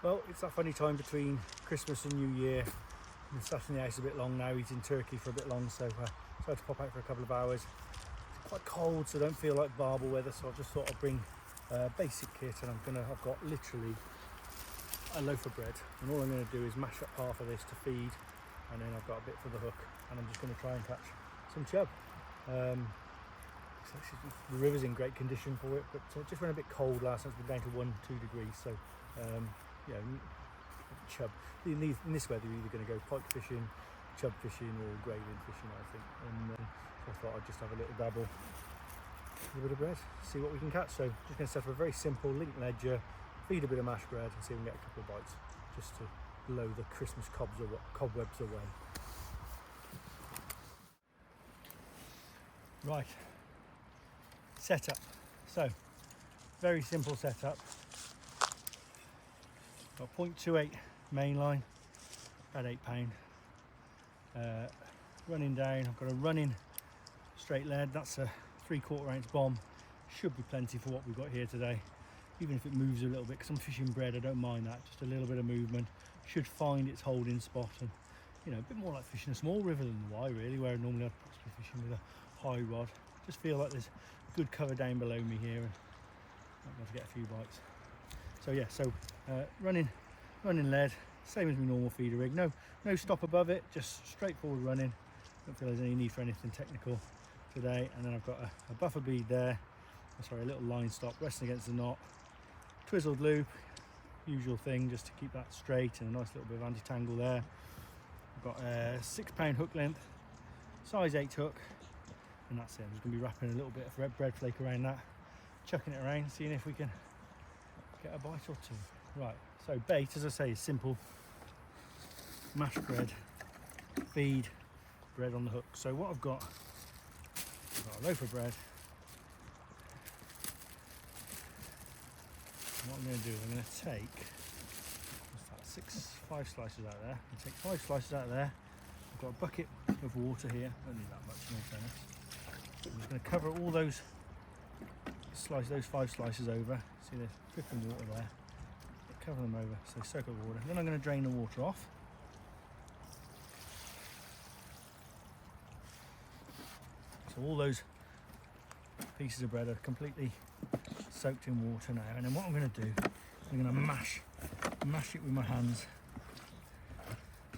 Well, it's that funny time between Christmas and New Year. Been sat in the house a bit long now, eating turkey for a bit long, so decided to pop out for a couple of hours. It's quite cold, so don't feel like barbel weather, so I just thought I'd bring basic kit, and I've got literally a loaf of bread, and all I'm going to do is mash up half of this to feed, and then I've got a bit for the hook, and I'm just going to try and catch some chub. The river's in great condition for it, but it just went a bit cold last night. It's been down to 1-2 degrees, so chub. In this weather, you're either going to go pike fishing, chub fishing, or grayling fishing, I think. And so I thought I'd just have a little dabble with a bit of bread, see what we can catch. So just going to set up a very simple link ledger, feed a bit of mashed bread, and see if we can get a couple of bites, just to blow the Christmas cobwebs away. Right, setup. So very simple setup. Got 0.28 main line, about £8. Running down, I've got a running straight lead. That's a 3/4 ounce bomb. Should be plenty for what we've got here today, even if it moves a little bit, because I'm fishing bread. I don't mind that, just a little bit of movement should find its holding spot, and a bit more like fishing a small river than the Wye, really, where normally I'd perhaps be fishing with a high rod. Just feel like there's good cover down below me here, and I'm going to get a few bites. So yeah, running lead, same as my normal feeder rig. No stop above it, just straightforward running. Don't feel there's any need for anything technical today. And then I've got a buffer bead there, a little line stop resting against the knot, twizzled loop, usual thing, just to keep that straight, and a nice little bit of anti-tangle there. I've got a £6 hook length, size 8 hook, and that's it. I'm just going to be wrapping a little bit of red bread flake around that, chucking it around, seeing if we can get a bite or two. Right, so bait, as I say, is simple. Mashed bread, feed, bread on the hook. So what I've got a loaf of bread. And what I'm going to do is I'm going to take, what's that, 5 slices out of there. I'm going to take 5 slices out of there. I've got a bucket of water here. Don't need that much in all fairness. I'm just going to cover all those 5 slices over. See, there's dripping water there. Cover them over so they soak up water. Then I'm going to drain the water off. So all those pieces of bread are completely soaked in water now. And then what I'm going to do, I'm going to mash it with my hands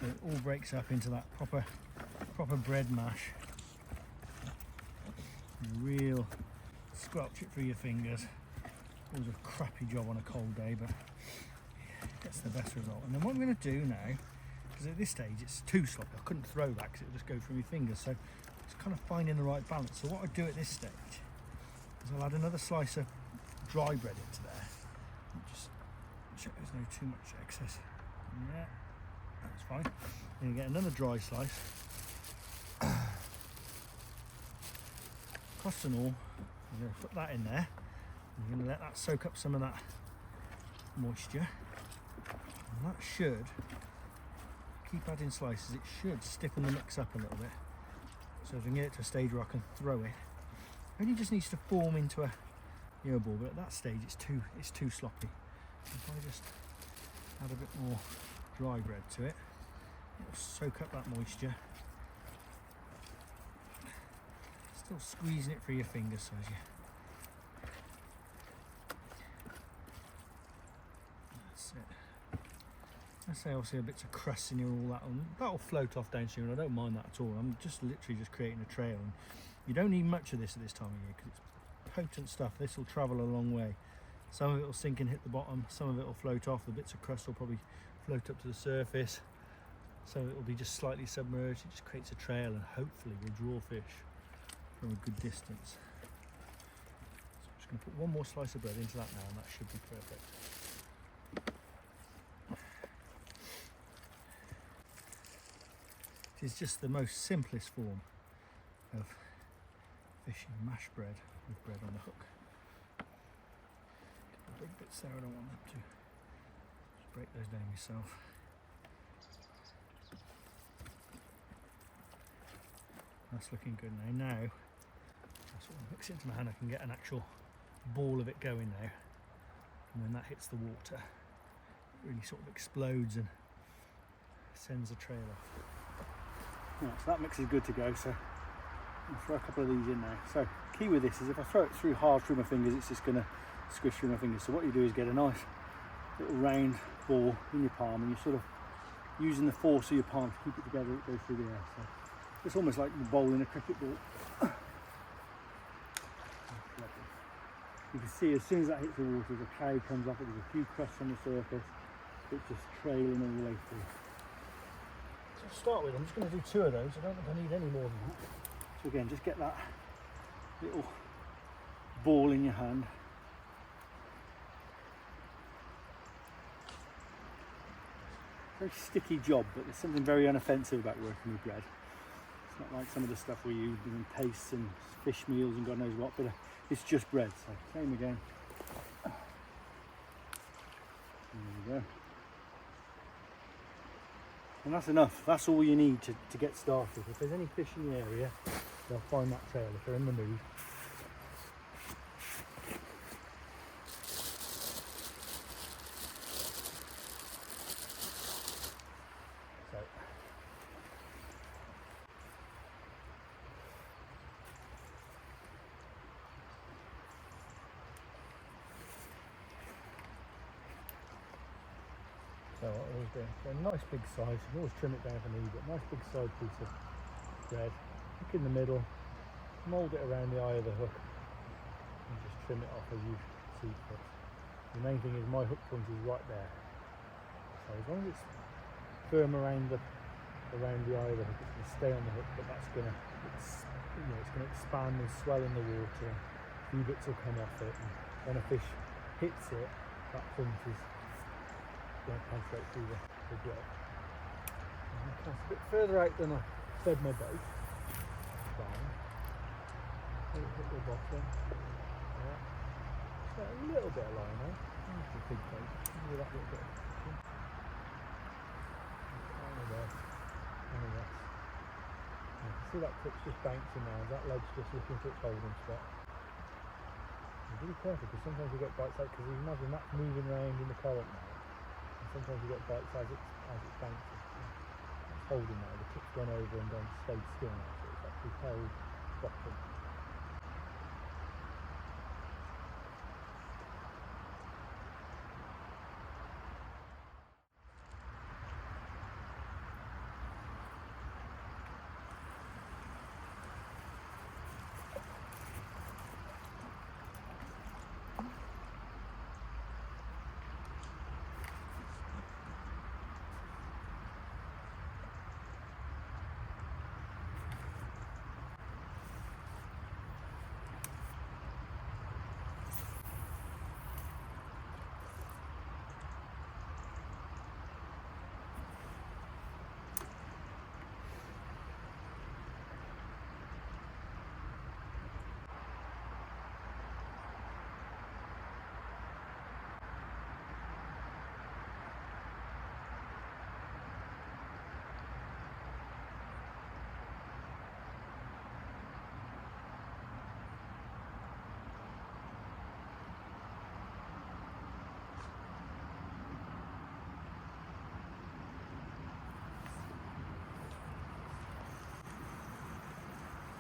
so it all breaks up into that proper bread mash. Real squelch it through your fingers. Always a crappy job on a cold day, but gets the best result. And then what I'm going to do now, because at this stage it's too sloppy, I couldn't throw that because it would just go through my fingers, so it's kind of finding the right balance. So what I do at this stage is I'll add another slice of dry bread into there, and just check there's no too much excess. Yeah, that's fine. Then you get another dry slice. Cost and all, I'm going to put that in there. I'm going to let that soak up some of that moisture, and that should, keep adding slices, it should stiffen the mix up a little bit, so if I can get it to a stage where I can throw it. It only just needs to form into a ball, but at that stage it's too sloppy. If I just add a bit more dry bread to it, it'll soak up that moisture, still squeezing it through your fingers so as you. That's it. I say obviously a bits of crust in here, all that'll float off downstream, and I don't mind that at all. I'm just literally just creating a trail, and you don't need much of this at this time of year because it's potent stuff. This will travel a long way. Some of it will sink and hit the bottom, some of it will float off, the bits of crust will probably float up to the surface, some of it will be just slightly submerged. It just creates a trail, and hopefully we'll draw fish from a good distance. So I'm just going to put one more slice of bread into that now, and that should be perfect. It is just the most simplest form of fishing, mashed bread with bread on the hook. Get the big bits there, I don't want them to. Just break those down myself. That's looking good now. I sort of mix it into my hand, I can get an actual ball of it going now. And when that hits the water, really sort of explodes and sends the trail off. Right, so that mix is good to go, so I'll throw a couple of these in there. So key with this is if I throw it through hard through my fingers, it's just going to squish through my fingers. So what you do is get a nice little round ball in your palm, and you're sort of using the force of your palm to keep it together. It goes through the air. So it's almost like bowling a cricket ball. You can see as soon as that hits the water, the cloud comes off it. There's a few crusts on the surface. It's just trailing all the way through. So to start with, I'm just going to do 2 of those. I don't think I need any more than that. So again, just get that little ball in your hand. Very sticky job, but there's something very unoffensive about working with bread. It's not like some of the stuff we use doing pastes and fish meals and God knows what, but it's just bread. So same again. There we go. And that's enough. That's all you need to get started. If there's any fish in the area, they'll find that trail if they're in the mood. So what I always do, so a nice big size, you can always trim it down if I need it, nice big size piece of bread, hook in the middle, mould it around the eye of the hook, and just trim it off as you see fit. The main thing is my hook point is right there, so as long as it's firm around the eye of the hook, it's going to stay on the hook, but that's going to, it's going to expand and swell in the water, a few bits will come off it, and when a fish hits it, that point is going to penetrate through the grub. Cast a bit further out than I fed my boat. Fine. Hit the bottom. Yeah. So a little bit of line there. That's a big bait. Give that little bit of action. There. And the rest. You can see that tip's just bouncing now. That leg's just looking for its holding spot. Be really careful because sometimes you get bites out because you imagine that's moving around in the current now. Sometimes you get bites as it's bouncing. It's holding now, the tip's gone over and then stayed still now, so it's actually held bottom.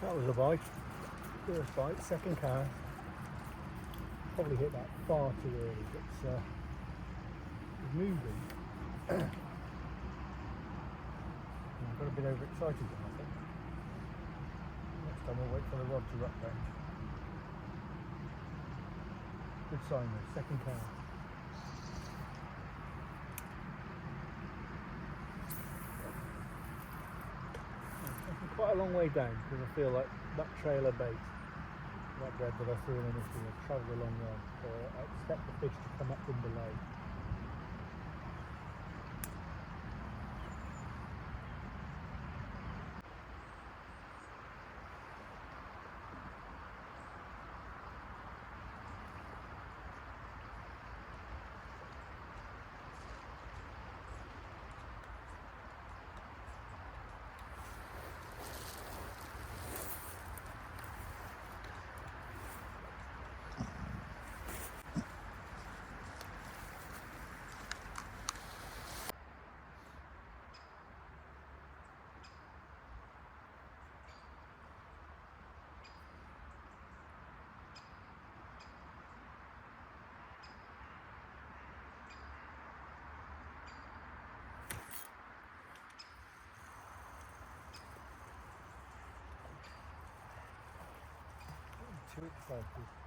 That was a bite. First bite, second cast. Probably hit that far too early, but it's moving. I got a bit overexcited then, I think. Next time we'll wait for the rod to rut round. Good sign though, second cast. Quite a long way down because I feel like that trailer bait, that bread that I threw in initially, has travelled a long way, so I expect the fish to come up in below. too excited.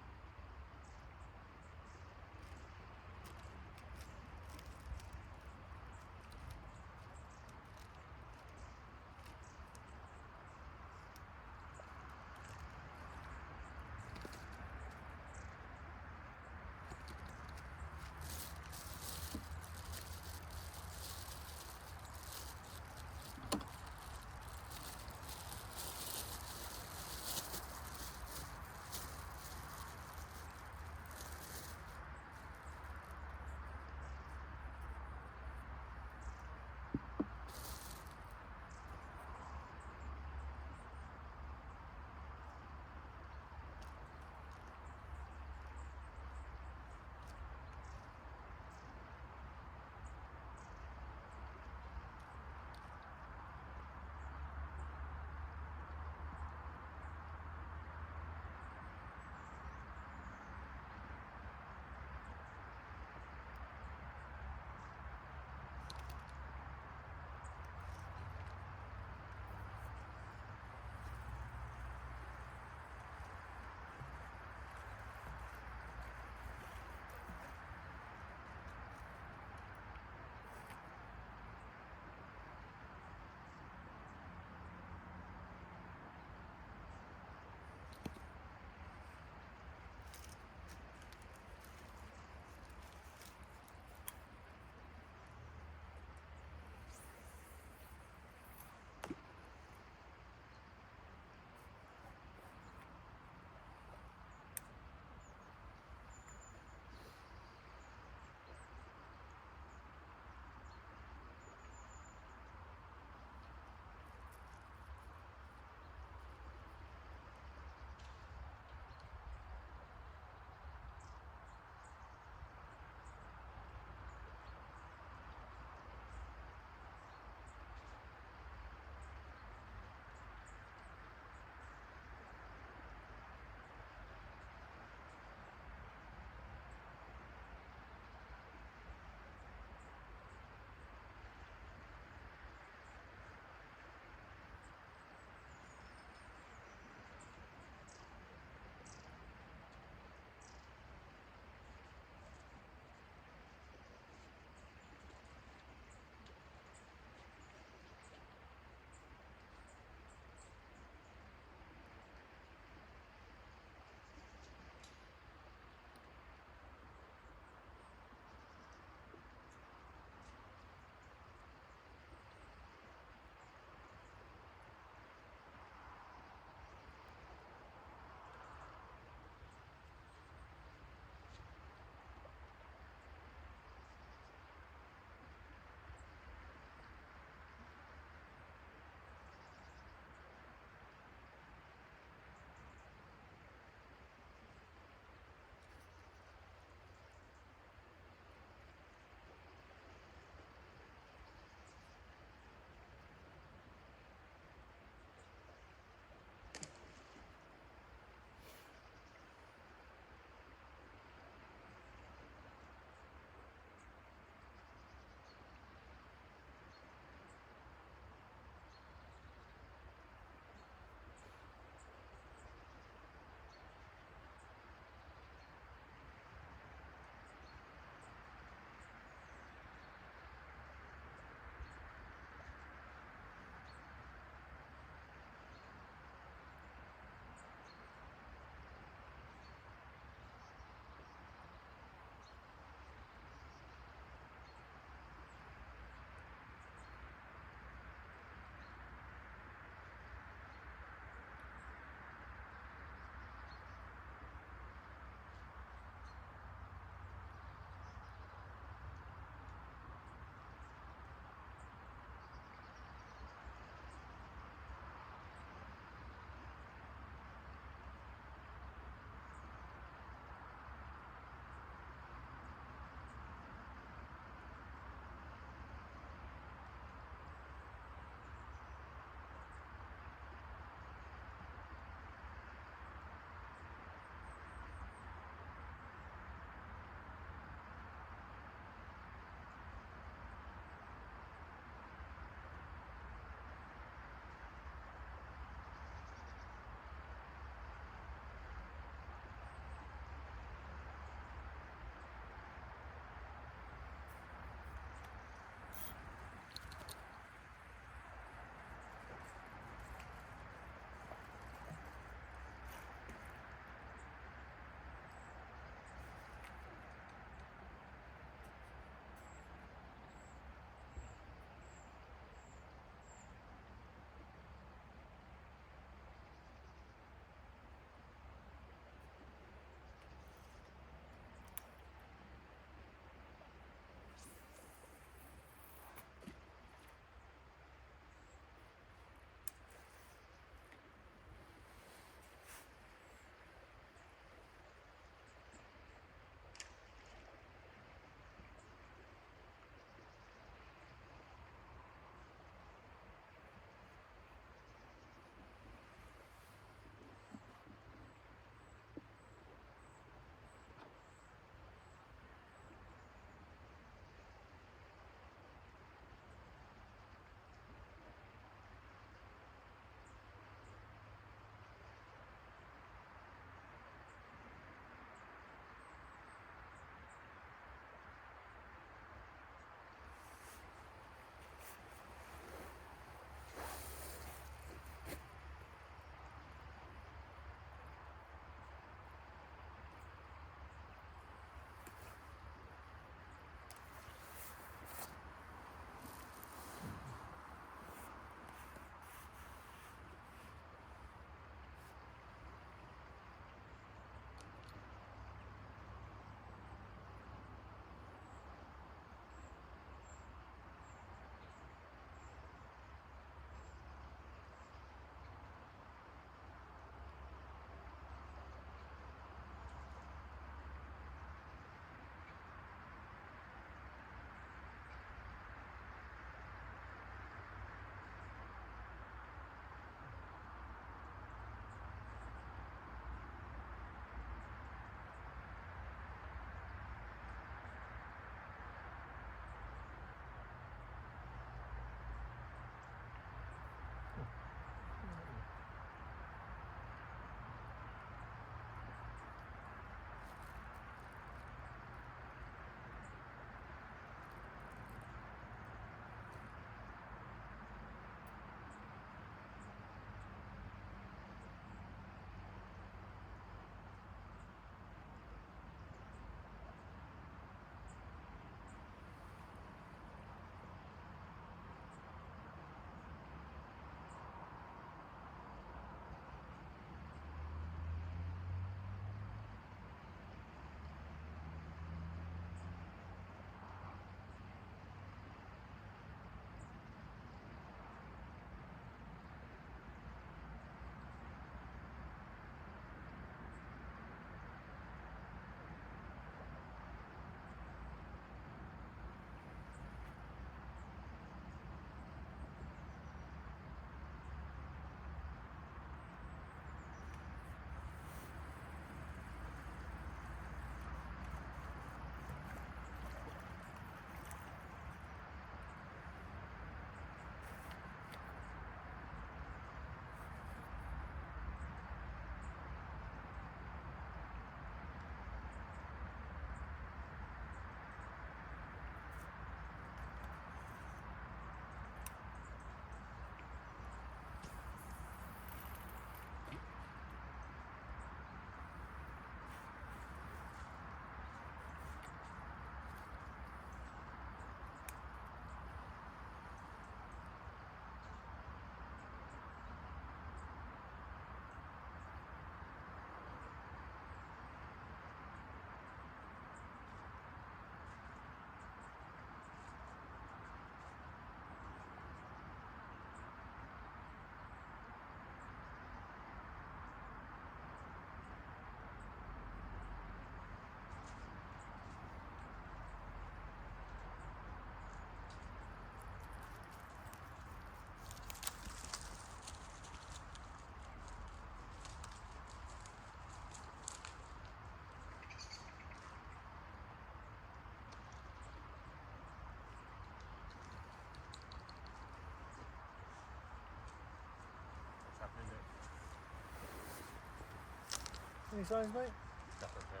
Any signs, mate? Nothing there.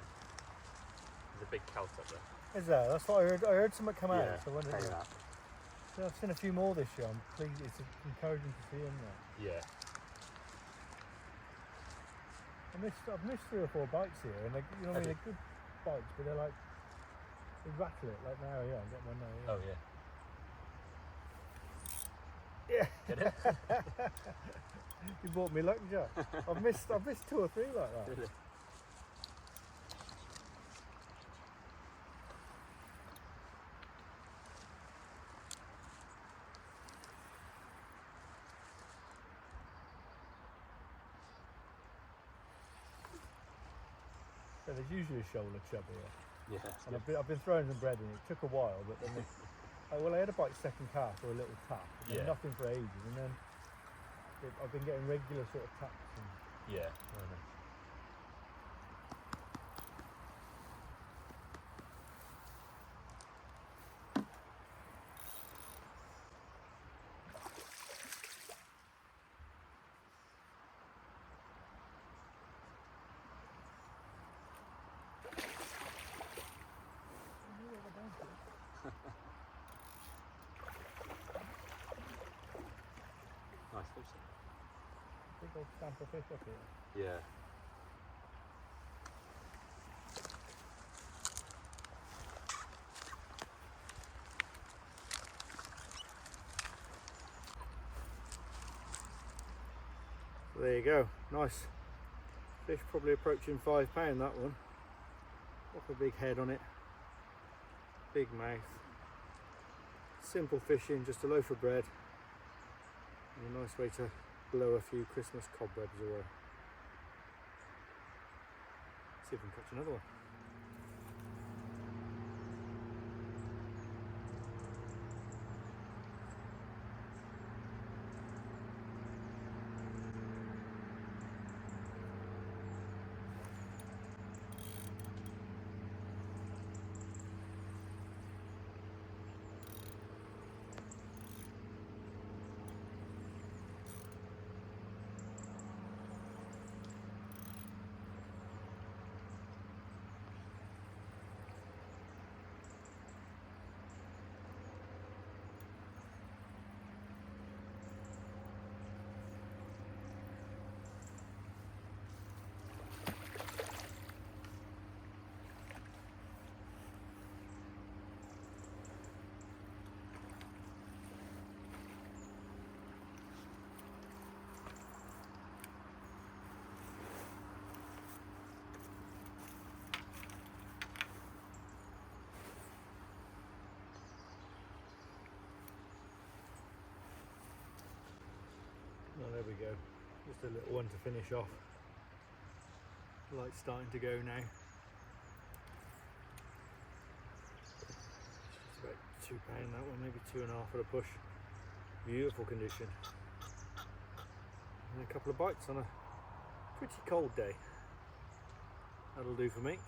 There's a big cout up there. Is there? That's what I heard. I heard something come out. Yeah, So I wondered. hang that. Yeah, I've seen a few more this year. I'm pleased. It's encouraging to see them there. Yeah. I've missed 3 or 4 bites here, and they, you know, what I mean, they're good bites, but they're like they rattle it like now. Yeah, I'm getting one now. Yeah. Oh yeah. Yeah. Get it? You brought me luck, Jack. I've missed 2 or 3 like that. Really? So there's usually a shoulder chub here. Yeah. And I've been throwing some bread in. It took a while, but then I had a bite second cast or a little tap, and then Yeah. nothing for ages, and then I've been getting regular sort of taps. And Yeah. Nice fish. big old stamp of fish up here. Yeah. So there you go, nice fish, probably approaching £5 that one. Got a big head on it, big mouth, simple fishing, just a loaf of bread, and a nice way to blow a few Christmas cobwebs away. See if we can catch another one. Oh, there we go. Just a little one to finish off. Light's starting to go now. It's just about £2 that one, maybe 2.5 at a push. Beautiful condition. And a couple of bites on a pretty cold day. That'll do for me.